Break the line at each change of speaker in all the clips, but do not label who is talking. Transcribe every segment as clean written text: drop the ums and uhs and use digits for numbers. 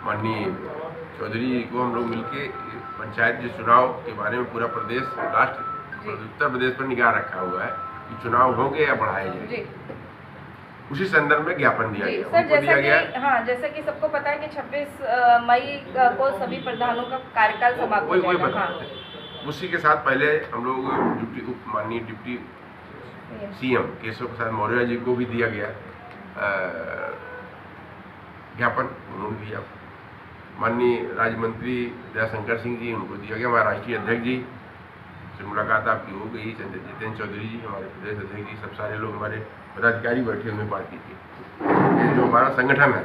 माननीय चौधरी जी को हम लोग मिलके पंचायत के चुनाव के बारे में पूरा प्रदेश राष्ट्र उत्तर प्रदेश पर निगाह रखा हुआ है कि चुनाव होंगे या बढ़ाए जाएंगे, उसी संदर्भ में ज्ञापन दिया गया।
सर, जैसा कि सबको पता है कि 26 मई को सभी प्रधानों का कार्यकाल समाप्त हो जाएगा।
उसी के साथ पहले हम लोग माननीय डिप्टी सीएम केशव प्रसाद मौर्य जी को भी दिया गया ज्ञापन, उन्होंने दिया। माननीय राज्य मंत्री दयाशंकर सिंह जी, उनको दिया गया। हमारे राष्ट्रीय अध्यक्ष जी से मुलाकात आपकी हो गई, जितेंद्र चौधरी जी हमारे प्रदेश अध्यक्ष जी, सब सारे लोग हमारे पदाधिकारी बैठे हुए पार्टी के, ये जो हमारा संगठन है।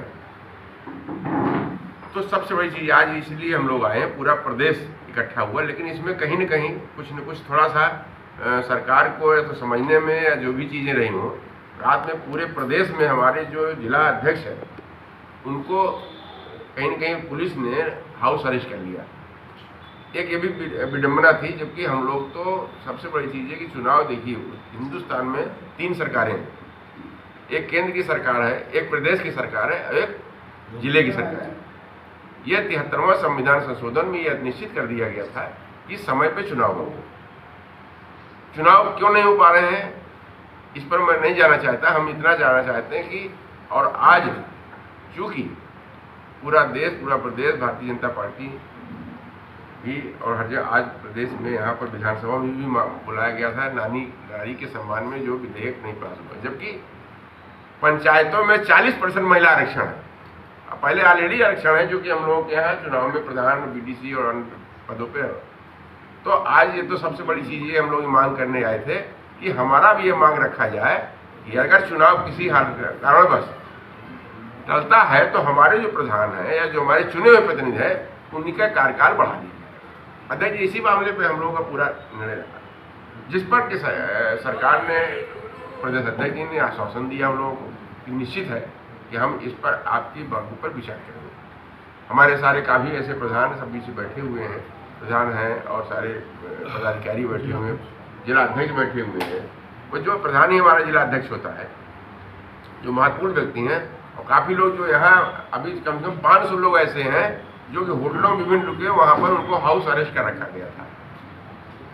तो सबसे बड़ी चीज़ आज इसलिए हम लोग आए हैं, पूरा प्रदेश इकट्ठा हुआ, लेकिन इसमें कहीं न कहीं कुछ न कुछ थोड़ा सा सरकार को तो समझने में या जो भी चीज़ें रही हों, रात में पूरे प्रदेश में हमारे जो जिला अध्यक्ष हैं उनको कहीं न कहीं पुलिस ने हाउस अरेस्ट कर लिया। एक ये भी विडंबना थी, जबकि हम लोग तो सबसे बड़ी चीज़ है कि चुनाव देखिए, हिंदुस्तान में 3 सरकारें हैं, एक केंद्र की सरकार है, एक प्रदेश की सरकार है और एक जिले की सरकार है। यह 73वां संविधान संशोधन में यह निश्चित कर दिया गया था कि समय पे चुनाव हो। चुनाव क्यों नहीं हो पा रहे हैं इस पर मैं नहीं जाना चाहता, हम इतना जानना चाहते हैं कि और आज चूँकि पूरा देश, पूरा प्रदेश भारतीय जनता पार्टी भी और हर जगह आज प्रदेश में यहाँ पर विधानसभा में भी बुलाया गया था नारी के सम्मान में जो विधेयक नहीं पास हुआ, जबकि पंचायतों में 40% महिला आरक्षण है। पहले ऑलरेडी आरक्षण है जो कि हम लोगों के यहाँ चुनाव में प्रधान, बीडीसी और अन्य पदों पे है। तो आज ये तो सबसे बड़ी चीज़ ये हम लोग मांग करने आए थे कि हमारा भी ये मांग रखा जाए कि अगर चुनाव किसी कारणवश टलता है तो हमारे जो प्रधान है या जो हमारे चुने हुए प्रतिनिधि है उन्हीं का कार्यकाल बढ़ा दिया जाए। अध्यक्ष जी, इसी मामले पे हम लोगों का पूरा निर्णय रखा, जिस पर कि सरकार ने, प्रदेश अध्यक्ष जी ने आश्वासन दिया हम लोगों को कि निश्चित है कि हम इस पर आपकी बातों पर विचार करेंगे। हमारे सारे काफ़ी ऐसे प्रधान सब बीच बैठे हुए हैं, प्रधान हैं और सारे पदाधिकारी बैठे हुए हैं, जिला अध्यक्ष बैठे हुए हैं। वो जो प्रधान ही हमारा जिला अध्यक्ष होता है, जो महत्वपूर्ण व्यक्ति हैं, और काफ़ी लोग जो यहाँ अभी कम से कम 500 लोग ऐसे हैं जो कि होटलों में विभिन्न रुके, वहाँ पर उनको हाउस अरेस्ट कर रखा गया था,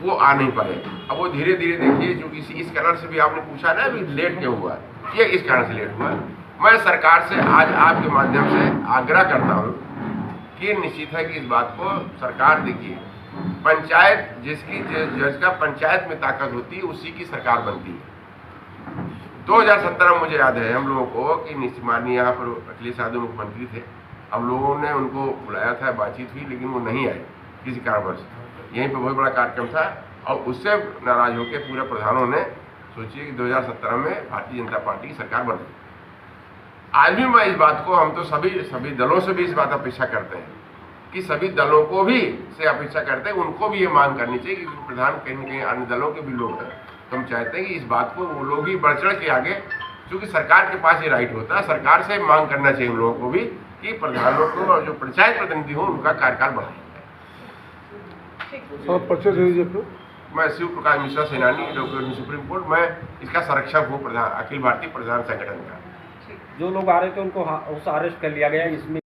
वो आ नहीं पाए। अब वो धीरे धीरे देखिए, जो किसी इस कारण से भी आपने पूछा ना अभी लेट क्यों हुआ, ये इस कारण से लेट हुआ। मैं सरकार से आज आपके माध्यम से आग्रह करता हूँ कि निश्चित है कि इस बात को सरकार देखिए, पंचायत जिसका पंचायत में ताकत होती है उसी की सरकार बनती है। 2017 में मुझे याद है हम लोगों को कि माननीय यहाँ पर अखिलेश यादव मुख्यमंत्री थे, हम लोगों ने उनको बुलाया था, बातचीत हुई, लेकिन वो नहीं आए किसी कारणवश। यहीं पर बहुत बड़ा कार्यक्रम था और उससे नाराज होकर पूरे प्रधानों ने सोचिए कि 2017 में भारतीय जनता पार्टी की सरकार बन गई। आज भी मैं इस बात को, हम तो सभी दलों से भी इस बात अपेक्षा करते हैं कि सभी दलों को भी से अपेक्षा करते हैं, उनको भी ये मांग करनी चाहिए कि प्रधान कहीं न कहीं अन्य दलों के भी लोग हैं, तो हम चाहते हैं कि इस बात को वो लोग भी बढ़ चढ़ के आगे, क्योंकि सरकार के पास ये राइट होता है, सरकार से मांग करना चाहिए उन लोगों को भी कि प्रधानों को और जो पंचायत प्रतिनिधि हो उनका कार्यकाल बढ़ाया जाए। मैं शिव प्रकाश मिश्रा सेनानी, डॉक्टर सुप्रीम कोर्ट, मैं इसका संरक्षक हूँ, प्रधान अखिल भारतीय प्रधान संगठन का।
जो लोग आ रहे थे उनको हाउस अरेस्ट कर लिया गया, इसमें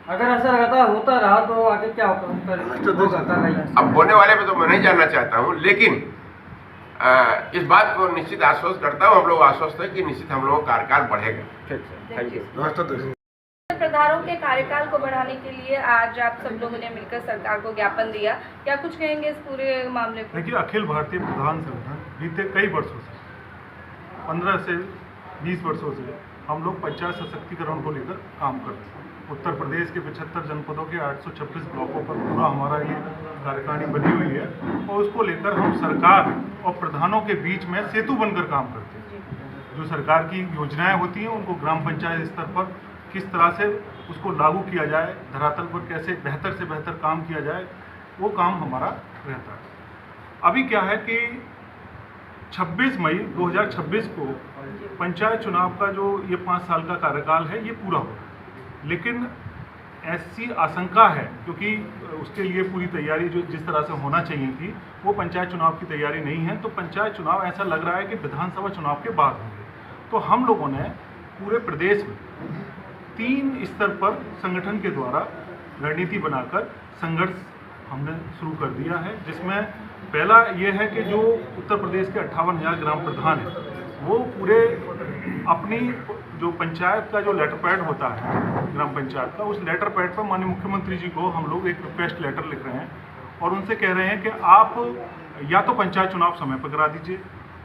अगर ऐसा लगातार होता रहा तो आगे क्या होगा?
अब होने वाले पे तो मैं नहीं जानना चाहता हूँ, लेकिन इस बात को निश्चित आश्वस्त करता हूँ, हम लोग आश्वस्त है कि निश्चित हम लोगों का कार्यकाल बढ़ेगा।
प्रधानों के कार्यकाल को बढ़ाने के लिए आज आप सब लोगों ने मिलकर सरकार को ज्ञापन दिया, क्या कुछ कहेंगे इस पूरे मामले पर?
देखिए, अखिल भारतीय प्रधान संगठन बीते कई वर्षों से, 15 से 20 वर्षों से हम लोग पंचायत सशक्तिकरण को लेकर काम कर रहे हैं। उत्तर प्रदेश के 75 जनपदों के 826 ब्लॉकों पर पूरा हमारा ये कार्यकारिणी बनी हुई है और उसको लेकर हम सरकार और प्रधानों के बीच में सेतु बनकर काम करते हैं। जो सरकार की योजनाएं होती हैं उनको ग्राम पंचायत स्तर पर किस तरह से उसको लागू किया जाए, धरातल पर कैसे बेहतर से बेहतर काम किया जाए, वो काम हमारा रहता है। अभी क्या है कि 26 मई 2026 को पंचायत चुनाव का जो ये 5 साल का कार्यकाल है ये पूरा हो, लेकिन ऐसी आशंका है क्योंकि उसके लिए पूरी तैयारी जो जिस तरह से होना चाहिए थी वो पंचायत चुनाव की तैयारी नहीं है, तो पंचायत चुनाव ऐसा लग रहा है कि विधानसभा चुनाव के बाद होंगे। तो हम लोगों ने पूरे प्रदेश में 3 स्तर पर संगठन के द्वारा रणनीति बनाकर संघर्ष हमने शुरू कर दिया है, जिसमें पहला ये है कि जो उत्तर प्रदेश के 58,000 ग्राम प्रधान हैं वो पूरे अपनी जो पंचायत का जो लेटर पैड होता है ग्राम पंचायत का, उस लेटर पैड पर माननीय मुख्यमंत्री जी को हम लोग एक रिक्वेस्ट लेटर लिख रहे हैं और उनसे कह रहे हैं कि आप या तो पंचायत चुनाव समय पर करा दीजिए,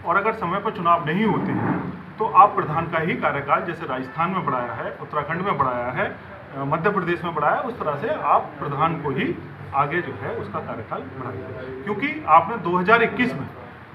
और अगर समय पर चुनाव नहीं होते हैं तो आप प्रधान का ही कार्यकाल जैसे राजस्थान में बढ़ाया है, उत्तराखंड में बढ़ाया है, मध्य प्रदेश में बढ़ाया, उस तरह से आप प्रधान को ही आगे जो है उसका कार्यकाल बढ़ाइए। क्योंकि आपने 2021 में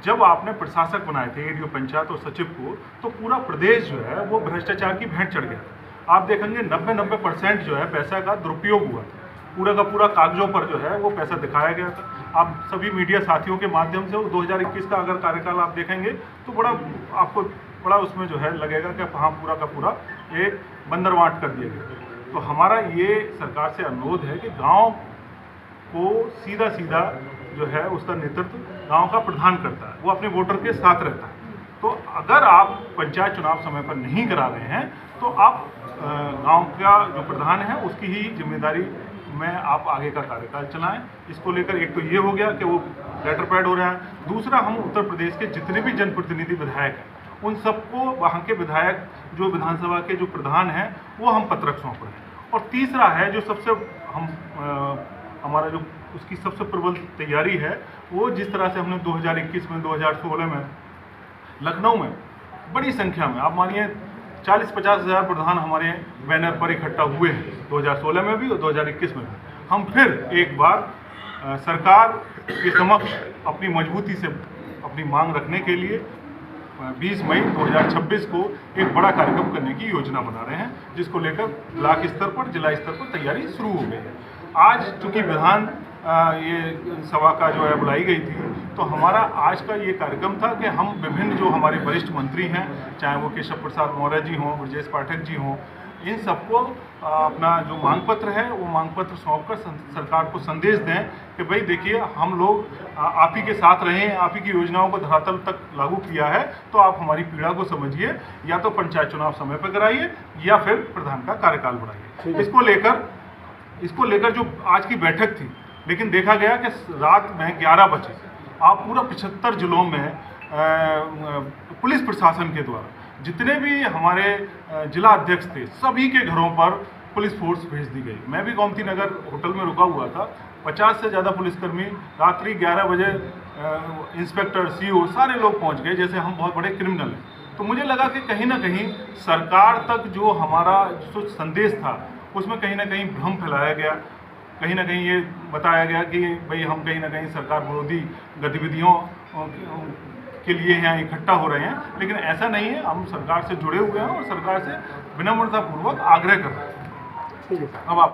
जब आपने प्रशासक बनाए थे एडीओ पंचायत और सचिव को, तो पूरा प्रदेश जो है वो भ्रष्टाचार की भेंट चढ़ गया था। आप देखेंगे 90% जो है पैसा का दुरुपयोग हुआ था, पूरा का पूरा कागजों पर जो है वो पैसा दिखाया गया था। आप सभी मीडिया साथियों के माध्यम से 2021 का अगर कार्यकाल आप देखेंगे तो आपको बड़ा उसमें जो है लगेगा कि हाँ पूरा का पूरा एक बंदरवांट कर दिया गया। तो हमारा ये सरकार से अनुरोध है कि गांव को सीधा सीधा जो है उसका नेतृत्व गांव का प्रधान करता है, वो अपने वोटर के साथ रहता है। तो अगर आप पंचायत चुनाव समय पर नहीं करा रहे हैं तो आप गांव का जो प्रधान है उसकी ही जिम्मेदारी में आप आगे का कार्यकाल चलाएं। इसको लेकर एक तो ये हो गया कि वो लेटर पैड हो रहा है, दूसरा हम उत्तर प्रदेश के जितने भी जनप्रतिनिधि विधायक हैं उन सबको वहाँ के विधायक जो विधानसभा के जो प्रधान हैं वो हम पत्रक सौंप रहे हैं। और तीसरा है जो सबसे हमारा जो उसकी सबसे प्रबल तैयारी है वो जिस तरह से हमने 2021 में 2016 में लखनऊ में बड़ी संख्या में आप मानिए 40-50 हज़ार प्रधान हमारे बैनर पर इकट्ठा हुए हैं 2016 में भी और 2021 में भी। हम फिर एक बार सरकार के समक्ष अपनी मजबूती से अपनी मांग रखने के लिए 20 मई 2026 को एक बड़ा कार्यक्रम करने की योजना बना रहे हैं, जिसको लेकर ब्लॉक स्तर पर जिला स्तर पर तैयारी शुरू हो गई है। आज चूँकि विधान ये सभा का जो है बुलाई गई थी, तो हमारा आज का ये कार्यक्रम था कि हम विभिन्न जो हमारे वरिष्ठ मंत्री हैं, चाहे वो केशव प्रसाद मौर्य जी हों, ब्रजेश पाठक जी हों, इन सबको अपना जो मांग पत्र है वो मांग पत्र सौंपकर सरकार को संदेश दें कि भाई देखिए हम लोग आप ही के साथ रहे हैं, आप ही की योजनाओं को धरातल तक लागू किया है, तो आप हमारी पीड़ा को समझिए, या तो पंचायत चुनाव समय पर कराइए या फिर प्रधान का कार्यकाल बढ़ाइए। इसको लेकर जो आज की बैठक थी, लेकिन देखा गया कि रात में 11 बजे आप पूरा 75 जिलों में पुलिस प्रशासन के द्वारा जितने भी हमारे जिला अध्यक्ष थे सभी के घरों पर पुलिस फोर्स भेज दी गई। मैं भी गोमती नगर होटल में रुका हुआ था, 50 से ज़्यादा पुलिसकर्मी रात्रि 11 बजे इंस्पेक्टर सीओ सारे लोग पहुंच गए जैसे हम बहुत बड़े क्रिमिनल हैं। तो मुझे लगा कि कहीं ना कहीं सरकार तक जो हमारा जो संदेश था उसमें कहीं ना कहीं भ्रम फैलाया गया, कहीं ना कहीं ये बताया गया कि भाई हम कहीं ना कहीं सरकार विरोधी गतिविधियों के लिए यहाँ इकट्ठा हो रहे हैं, लेकिन ऐसा नहीं है। हम सरकार से जुड़े हुए हैं और सरकार से विनम्रतापूर्वक आग्रह कर रहे हैं। अब आप